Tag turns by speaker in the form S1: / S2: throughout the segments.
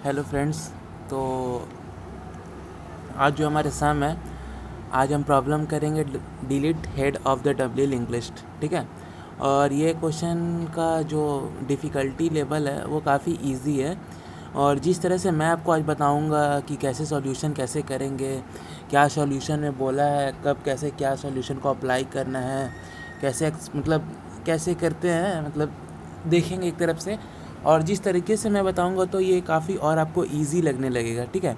S1: Hello friends. तो आज जो हमारे सम है, आज हम प्रॉब्लम करेंगे delete head of the W link list. ठीक है। और ये क्वेश्चन का जो डिफ़िकल्टी लेवल है वो काफ़ी इजी है। और जिस तरह से मैं आपको आज बताऊंगा कि कैसे सॉल्यूशन कैसे करेंगे, क्या सॉल्यूशन में बोला है, कब कैसे क्या सॉल्यूशन को अप्लाई करना है, कैसे मतलब कैसे करते हैं, मतलब देखेंगे एक तरफ से। और जिस तरीके से मैं बताऊंगा तो ये काफ़ी और आपको इजी लगने लगेगा। ठीक है।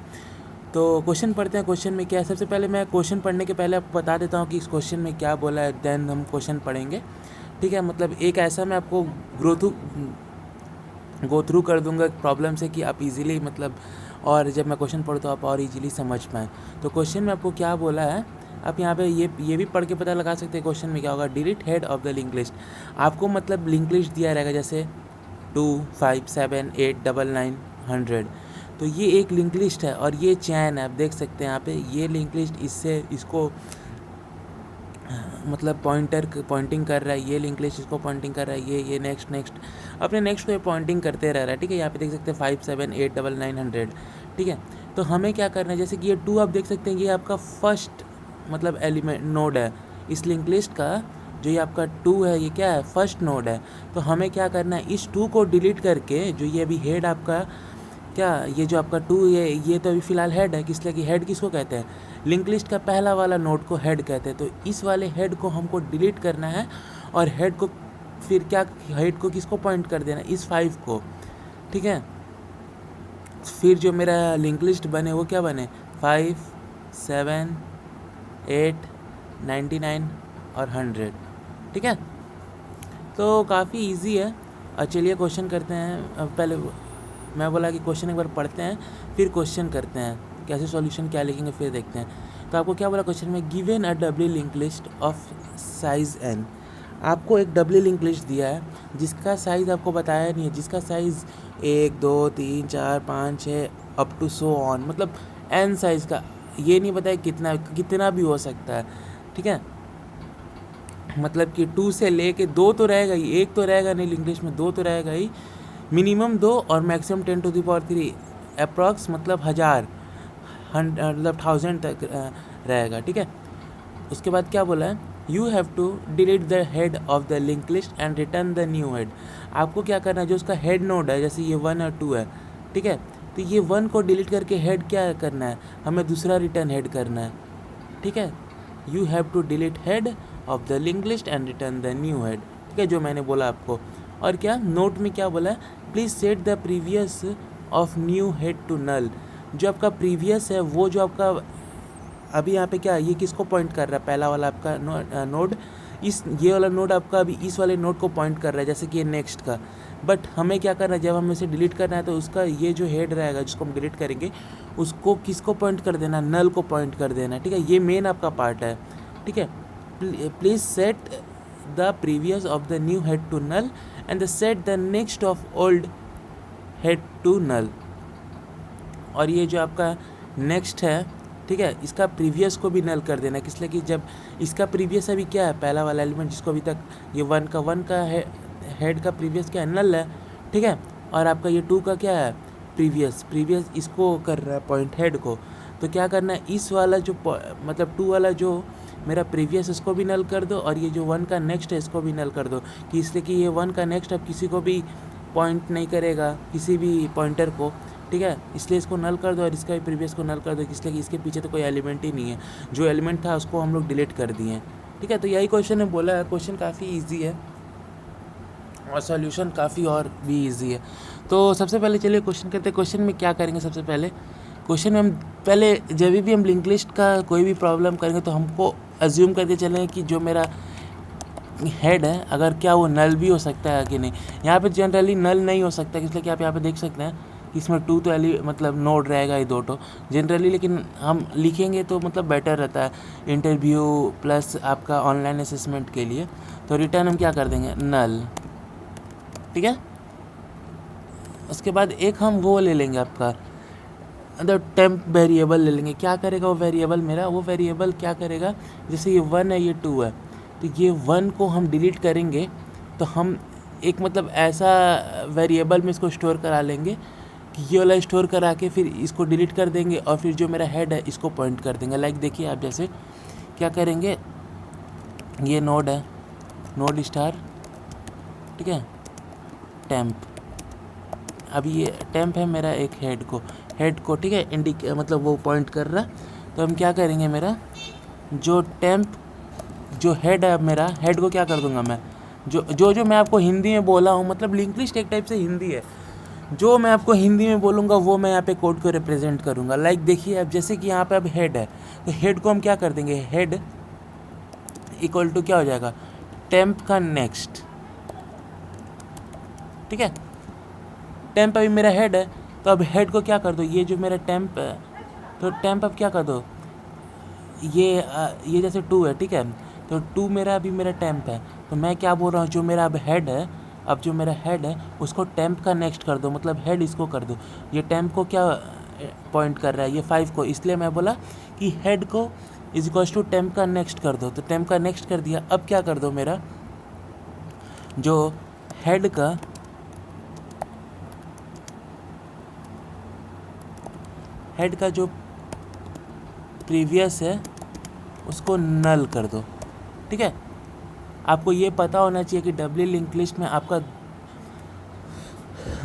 S1: तो क्वेश्चन पढ़ते हैं। क्वेश्चन में क्या है, सबसे पहले मैं क्वेश्चन पढ़ने के पहले आपको बता देता हूँ कि इस क्वेश्चन में क्या बोला है, देन हम क्वेश्चन पढ़ेंगे। ठीक है। मतलब एक ऐसा मैं आपको गो थ्रू कर दूंगा प्रॉब्लम से कि आप इजीली मतलब, और जब मैं क्वेश्चन पढ़ूँ तो आप और इजीली समझ पाएँ। तो क्वेश्चन में आपको क्या बोला है, आप यहाँ पे ये भी पढ़ के पता लगा सकते हैं क्वेश्चन में क्या होगा। Delete head of the link list. आपको मतलब लिंक लिस्ट दिया रहेगा जैसे 2, 5, 7, 8, 9, 100। तो ये एक लिंक लिस्ट है और ये चैन है, आप देख सकते हैं यहाँ पे ये लिंक लिस्ट इससे इसको मतलब पॉइंटिंग कर रहा है, ये लिंक लिस्ट इसको पॉइंटिंग कर रहा है, ये नेक्स्ट नेक्स्ट अपने नेक्स्ट को ये पॉइंटिंग करते रह रहा है। ठीक है। यहाँ पे देख सकते हैं 5, 7, 8, 9, 100। ठीक है। तो हमें क्या करना है, जैसे कि ये 2 आप देख सकते हैं, ये आपका फर्स्ट मतलब एलिमेंट नोड है इस लिंक लिस्ट का। जो ये आपका 2 है, ये क्या है, फर्स्ट नोड है। तो हमें क्या करना है, इस 2 को डिलीट करके जो ये अभी हेड आपका क्या, ये जो आपका 2 ये तो अभी फ़िलहाल हेड है, किस लिए कि हेड किसको कहते हैं, लिंक लिस्ट का पहला वाला नोड को हेड कहते हैं। तो इस वाले हेड को हमको डिलीट करना है और हेड को फिर क्या, हेड को किसको पॉइंट कर देना, इस 5 को। ठीक है। फिर जो मेरा लिंक लिस्ट बने वो क्या बने, 5, 7, 8, 99 और 100। ठीक है। तो काफ़ी इजी है। चलिए क्वेश्चन करते हैं। पहले मैं बोला कि क्वेश्चन एक बार पढ़ते हैं फिर क्वेश्चन करते हैं, कैसे सॉल्यूशन क्या लिखेंगे फिर देखते हैं। तो आपको क्या बोला क्वेश्चन में, given a W link list of size n। आपको एक डब्ल्यू लिंक लिस्ट दिया है जिसका साइज़ आपको बताया नहीं है, जिसका size 1, 2, 3, 4, 5, 6 up to so on, मतलब n साइज़ का। ये नहीं बताया कितना कितना भी हो सकता है। ठीक है। मतलब कि 2 से लेके 2 तो रहेगा ही, एक तो रहेगा नहीं लिंक लिस्ट में, 2 तो रहेगा ही, मिनिमम 2 और मैक्सिमम 10⁻³ अप्रॉक्स मतलब 1000 मतलब 1000 तक रहेगा। ठीक है। उसके बाद क्या बोला है, you have to delete the head of the link list and return the new head. आपको क्या करना है, जो उसका हेड नोड है, जैसे ये 1 और 2 है। ठीक है। तो ये 1 को डिलीट करके हेड क्या करना है, हमें दूसरा रिटर्न हेड करना है। ठीक है। You have to delete head of the link list and return the new head. ठीक है, जो मैंने बोला आपको। और क्या नोट में क्या बोला है, please set the previous of new head to null. जो आपका प्रीवियस है वो जो आपका अभी यहाँ पे क्या, ये किसको पॉइंट कर रहा है, पहला वाला आपका नोड, इस ये वाला नोड आपका अभी इस वाले नोड को पॉइंट कर रहा है, जैसे कि ये नेक्स्ट का। बट हमें क्या करना है, जब हमें इसे डिलीट करना है तो उसका ये जो हेड रहेगा जिसको हम डिलीट करेंगे उसको किसको पॉइंट कर देना, नल को पॉइंट कर देना। ठीक है। ये मेन आपका पार्ट है। ठीक है। Please set the previous of the new head to null and set the next of old head to null. और ये जो आपका नेक्स्ट है, ठीक है, इसका प्रीवियस को भी नल कर देना, किस लिए कि जब इसका प्रीवियस अभी क्या है, पहला वाला एलिमेंट जिसको अभी तक ये 1 का हेड का प्रीवियस क्या है, नल है। ठीक है। और आपका ये 2 का क्या है, प्रीवियस इसको कर रहा है पॉइंट हेड को। तो क्या करना है, इस वाला जो मतलब 2 वाला जो मेरा प्रीवियस इसको भी नल कर दो और ये जो 1 का नेक्स्ट है इसको भी नल कर दो, कि इसलिए कि ये 1 का नेक्स्ट अब किसी को भी पॉइंट नहीं करेगा, किसी भी पॉइंटर को। ठीक है। इसलिए इसको नल कर दो और इसका भी प्रीवियस को नल कर दो, इसलिए कि इसके पीछे तो कोई एलिमेंट ही नहीं है, जो एलिमेंट था उसको हम लोग डिलीट कर दिए हैं। ठीक है। तो यही क्वेश्चन ने बोला है। क्वेश्चन काफ़ी इजी है और सॉल्यूशन काफ़ी और भी इजी है। तो सबसे पहले चलिए क्वेश्चन करते हैं। क्वेश्चन में क्या करेंगे, सबसे पहले क्वेश्चन में हम पहले जब भी हम लिंक लिस्ट का कोई भी प्रॉब्लम करेंगे तो हमको अज्यूम करके चलें कि जो मेरा हेड है अगर क्या वो नल भी हो सकता है कि नहीं। यहाँ पे जनरली नल नहीं हो सकता, इसलिए कि आप यहाँ पे देख सकते हैं कि इसमें 2 तो मतलब नोड रहेगा ये 2 जनरली, लेकिन हम लिखेंगे तो मतलब बेटर रहता है इंटरव्यू प्लस आपका ऑनलाइन असेसमेंट के लिए। तो रिटर्न हम क्या कर देंगे, नल। ठीक है। उसके बाद एक हम वो ले लेंगे आपका मतलब टेम्प वेरिएबल ले लेंगे। क्या करेगा वो वेरिएबल मेरा, वो वेरिएबल क्या करेगा, जैसे ये 1 है ये 2 है, तो ये 1 को हम डिलीट करेंगे तो हम एक मतलब ऐसा वेरिएबल में इसको स्टोर करा लेंगे कि ये वाला स्टोर करा के फिर इसको डिलीट कर देंगे और फिर जो मेरा हेड है इसको पॉइंट कर देंगे। लाइक देखिए आप जैसे क्या करेंगे, ये नोड है, नोड स्टार, ठीक है, टेम्प। अभी ये टेम्प है मेरा एक हेड को ठीक है मतलब वो पॉइंट कर रहा। तो हम क्या करेंगे, मेरा जो टेम्प जो हेड है, अब मेरा हेड को क्या कर दूंगा मैं, जो मैं आपको हिंदी में बोला हूँ, मतलब लिंक लिस्ट एक टाइप से हिंदी है, जो मैं आपको हिंदी में बोलूँगा वो मैं यहाँ पे कोड को रिप्रेजेंट करूँगा। लाइक देखिए अब जैसे कि यहाँ पे अब हेड है, तो हेड को हम क्या कर देंगे, हेड इक्वल टू क्या हो जाएगा, टेम्प का नेक्स्ट, ठीक है। टेम्प अभी मेरा हेड है, तो अब हेड को क्या कर दो, ये जो मेरा टेम्प है, तो टेम्प अब क्या कर दो, ये जैसे 2 है, ठीक है, तो 2 मेरा अभी मेरा टेम्प है। तो मैं क्या बोल रहा हूँ, जो मेरा अब हेड है, अब जो मेरा हेड है उसको टेम्प का नेक्स्ट कर दो, मतलब हेड इसको कर दो। ये टेम्प को क्या पॉइंट कर रहा है, ये 5 को, इसलिए मैं बोला कि हेड को इज इक्वल्स टू टेम्प का नेक्स्ट कर दो। तो टेम्प का नेक्स्ट कर दिया। अब क्या कर दो, मेरा जो हेड का जो प्रीवियस है उसको नल कर दो, ठीक है। आपको ये पता होना चाहिए कि डब्ल्यू लिंक लिस्ट में आपका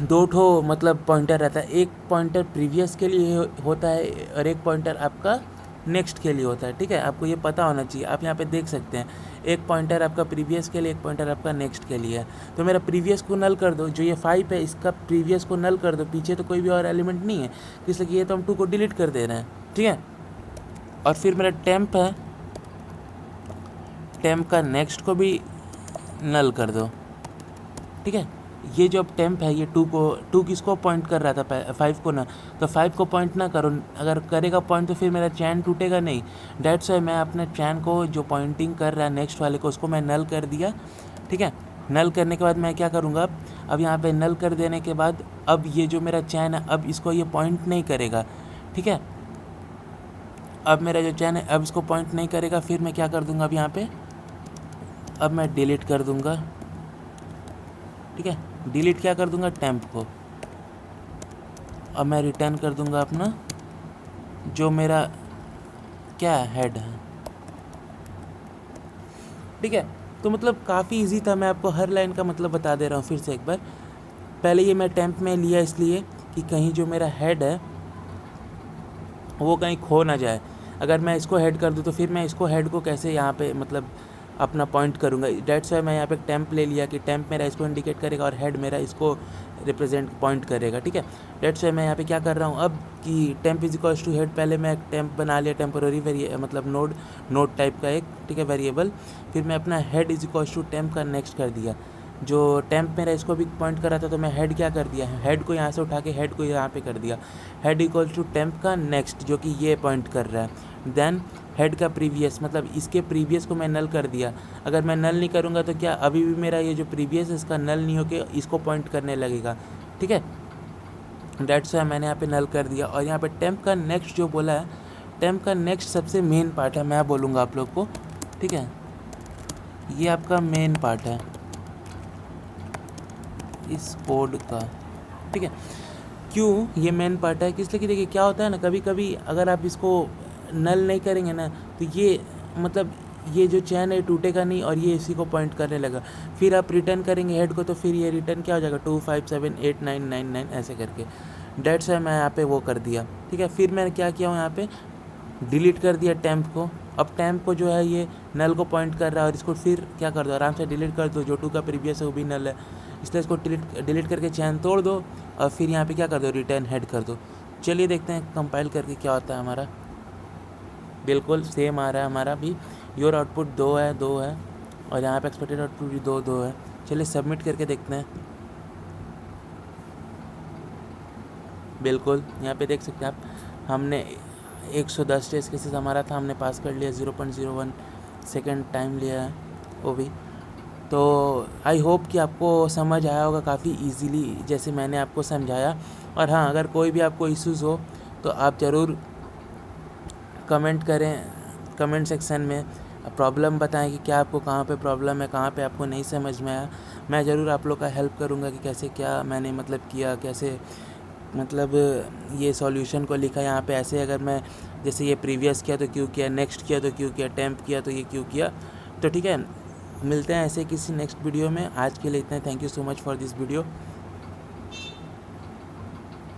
S1: 2 मतलब पॉइंटर रहता है, एक पॉइंटर प्रीवियस के लिए होता है और एक पॉइंटर आपका नेक्स्ट के लिए होता है, ठीक है। आपको ये पता होना चाहिए। आप यहाँ पे देख सकते हैं, एक पॉइंटर आपका प्रीवियस के लिए, एक पॉइंटर आपका नेक्स्ट के लिए है। तो मेरा प्रीवियस को नल कर दो, जो ये 5 है इसका प्रीवियस को नल कर दो, पीछे तो कोई भी और एलिमेंट नहीं है, इसलिए कि ये तो हम 2 को डिलीट कर दे रहे हैं, ठीक है। और फिर मेरा टेम्प है, टेम्प का नेक्स्ट को भी नल कर दो, ठीक है। ये जो अब टेम्प है, ये 2 किसको पॉइंट कर रहा था, 5 को ना, तो 5 को पॉइंट ना करो, अगर करेगा पॉइंट तो फिर मेरा चैन टूटेगा नहीं। डेट्स वाई मैं अपने चैन को जो पॉइंटिंग कर रहा है नेक्स्ट वाले को, उसको मैं नल कर दिया, ठीक है। नल करने के बाद मैं क्या करूँगा, अब यहाँ पे नल कर देने के बाद अब ये जो मेरा चैन है, अब इसको ये पॉइंट नहीं करेगा, ठीक है। अब मेरा जो चैन है अब इसको पॉइंट नहीं करेगा। फिर मैं क्या कर दूँगा, अब यहाँ पे अब मैं डिलीट कर दूँगा, ठीक है। डिलीट क्या कर दूँगा, टेम्प को। अब मैं रिटर्न कर दूँगा अपना जो मेरा क्या हेड है, ठीक है। तो मतलब काफ़ी इजी था, मैं आपको हर लाइन का मतलब बता दे रहा हूँ फिर से एक बार। पहले ये मैं टेम्प में लिया इसलिए कि कहीं जो मेरा हेड है वो कहीं खो ना जाए। अगर मैं इसको हेड कर दूँ तो फिर मैं इसको हेड को कैसे यहाँ पे मतलब अपना पॉइंट करूँगा। डेट्स वाई मैं यहाँ पे टेम्प ले लिया कि टेम्प मेरा इसको इंडिकेट करेगा और हेड मेरा इसको रिप्रेजेंट पॉइंट करेगा, ठीक है। डेट्स वाई मैं यहाँ पे क्या कर रहा हूँ अब कि temp is equals to head, पहले मैं एक टेम्प बना लिया, टेम्पोररी मतलब नोड टाइप का एक, ठीक है, वेरिएबल। फिर मैं अपना head is equals to temp का नेक्स्ट कर दिया। जो टेम्प मेरा इसको भी पॉइंट कर रहा था, तो मैं हेड क्या कर दिया, हेड को यहाँ से उठा के हेड को यहाँ पे कर दिया, हेड इक्वल्स टू टेम्प का नेक्स्ट, जो कि ये पॉइंट कर रहा है। देन हेड का प्रीवियस, मतलब इसके प्रीवियस को मैं नल कर दिया। अगर मैं नल नहीं करूँगा तो क्या अभी भी मेरा ये जो प्रीवियस है इसका नल नहीं होके इसको पॉइंट करने लगेगा, ठीक है। डेट्स वाई मैंने यहाँ पे नल कर दिया। और यहाँ पे टेम्प का नेक्स्ट जो बोला है, टेम्प का नेक्स्ट सबसे मेन पार्ट है, मैं बोलूँगा आप लोग को, ठीक है। ये आपका मेन पार्ट है इस कोड का, ठीक है। क्यों ये मेन पार्ट है, इसलिए कि देखिए क्या होता है ना, कभी कभी अगर आप इसको नल नहीं करेंगे ना, तो ये मतलब ये जो चैन है टूटेगा नहीं और ये इसी को पॉइंट करने लगा। फिर आप रिटर्न करेंगे हेड को, तो फिर ये रिटर्न क्या हो जाएगा, 2 5 7 8 9 9 9 ऐसे करके। डेट्स वाई मैं यहाँ पे वो कर दिया, ठीक है। फिर मैंने क्या किया हूँ, यहाँ पे डिलीट कर दिया टेम्प को। अब टेम्प को जो है ये नल को पॉइंट कर रहा है और इसको फिर क्या कर दो, आराम से डिलीट कर दो, जो 2 का प्रीवियस है वो भी नल है, इसलिए इसको डिलीट करके चैन तोड़ दो और फिर यहाँ पे क्या कर दो, रिटर्न हेड कर दो। चलिए देखते हैं कंपाइल करके क्या होता है हमारा। बिल्कुल सेम आ रहा है हमारा भी, योर आउटपुट 2 है और यहाँ पे एक्सपेक्टेड आउटपुट भी 2 है। चलिए सबमिट करके देखते हैं। बिल्कुल यहाँ पे देख सकते हैं आप, हमने 110 टेस्ट केसेस हमारा था, हमने पास कर लिया, 0.01 सेकेंड टाइम लिया है वो भी। तो आई होप कि आपको समझ आया होगा काफ़ी इजीली जैसे मैंने आपको समझाया। और हाँ, अगर कोई भी आपको इश्यूज़ हो तो आप ज़रूर कमेंट करें, कमेंट सेक्शन में प्रॉब्लम बताएं कि क्या आपको कहाँ पे प्रॉब्लम है, कहाँ पे आपको नहीं समझ में आया। मैं ज़रूर आप लोग का हेल्प करूँगा कि कैसे क्या मैंने मतलब किया, कैसे मतलब ये सॉल्यूशन को लिखा यहाँ पे ऐसे, अगर मैं जैसे ये प्रीवियस किया तो क्यों किया, नेक्स्ट किया तो क्यों किया, टेम्प किया तो ये क्यों किया। तो ठीक है, मिलते हैं ऐसे किसी नेक्स्ट वीडियो में। आज के लिए इतना, thank you so much for this video.